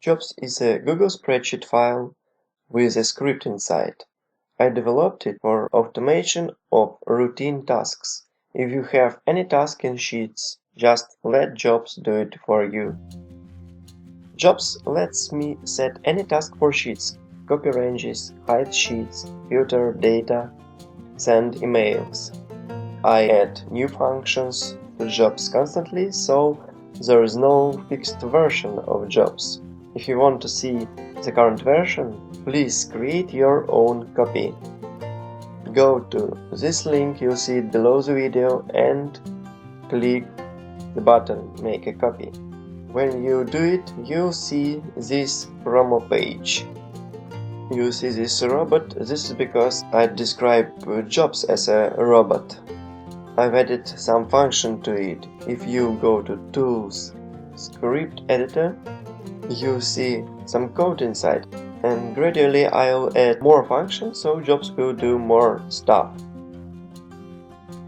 Jobs is a Google spreadsheet file with a script inside. I developed it for automation of routine tasks. If you have any task in Sheets, just let Jobs do it for you. Jobs lets me set any task for Sheets, copy ranges, hide sheets, filter data, send emails. I add new functions to Jobs constantly, so there is no fixed version of Jobs. If you want to see the current version, please create your own copy. Go to this link, you'll see it below the video, and click the button Make a Copy. When you do it, you'll see this promo page. You see this robot. This is because I describe Jobs as a robot. I've added some function to it. If you go to Tools, Script Editor, you see some code inside, and gradually I'll add more functions so Jobs will do more stuff.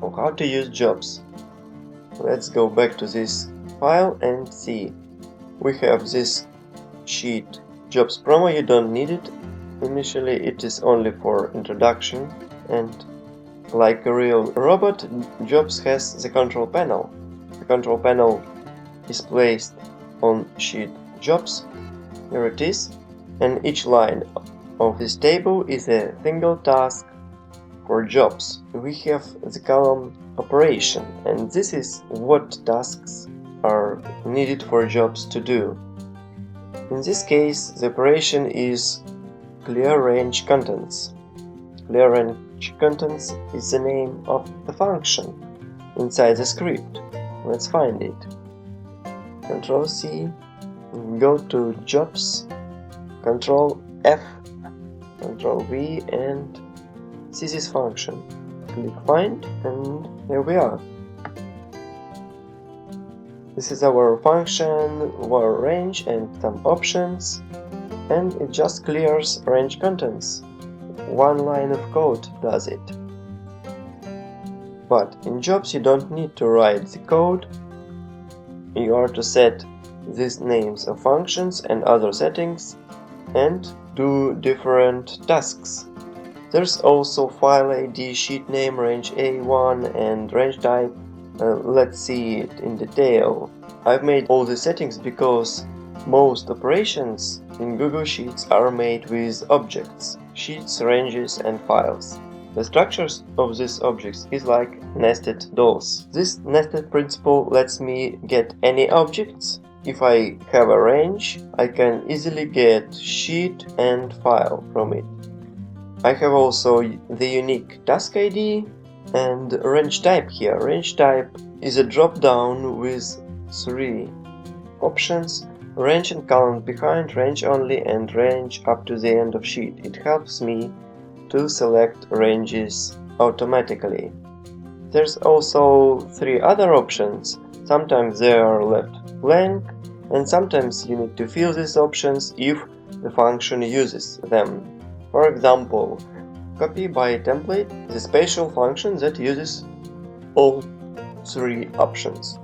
So how to use Jobs? Let's go back to this file and see. We have this sheet Jobs promo. You don't need it. Initially it is only for introduction, and like a real robot, Jobs has the control panel. The control panel is placed on sheet Jobs. Here it is, and each line of this table is a single task for Jobs. We have the column operation, and this is what tasks are needed for Jobs to do. In this case, the operation is clear range contents. Clear range contents is the name of the function inside the script. Let's find it. Ctrl C, go to Jobs, Ctrl F, Ctrl V, and see this function. Click Find, and here we are. This is our function, our range, and some options, and it just clears range contents. One line of code does it. But in Jobs you don't need to write the code. You are to set these names of functions and other settings and do different tasks. There's also file ID, sheet name, range A1, and range type. Let's see it in detail. I've made all the settings because most operations in Google Sheets are made with objects, sheets, ranges, and files. The structures of these objects is like nested dolls. This nested principle lets me get any objects. If I have a range, I can easily get sheet and file from it. I have also the unique task ID and range type here. Range type is a drop-down with 3 options: range and column behind, range only, and range up to the end of sheet. It helps me to select ranges automatically. There's also 3 other options. Sometimes they are left blank, and sometimes you need to fill these options if the function uses them. For example, copy by template is a special function that uses all 3 options.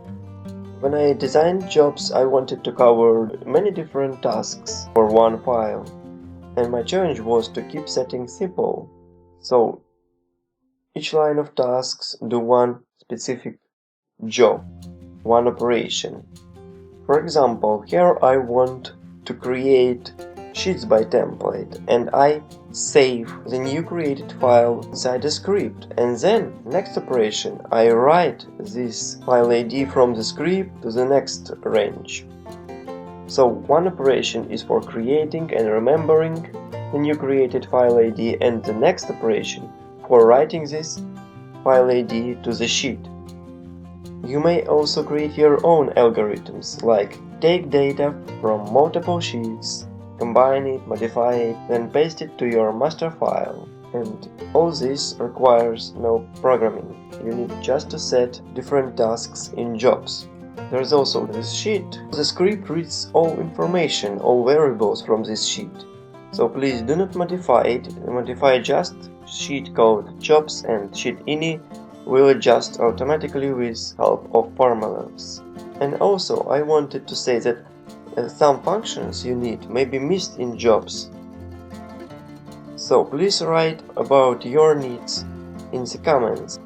When I designed Jobs, I wanted to cover many different tasks for one file, and my challenge was to keep settings simple. So each line of tasks do one specific job, one operation. For example, here I want to create sheets by template, and I save the new created file inside a script, and then next operation I write this file ID from the script to the next range. So one operation is for creating and remembering the new created file ID, and the next operation for writing this file ID to the sheet. You may also create your own algorithms, like take data from multiple sheets, combine it, modify it, then paste it to your master file. And all this requires no programming. You need just to set different tasks in Jobs. There is also this sheet. The script reads all information, all variables from this sheet. So please do not modify it. Modify just sheet code Jobs, and sheet ini will adjust automatically with help of formulas. And also I wanted to say that some functions you need may be missed in jobs. So please write about your needs in the comments.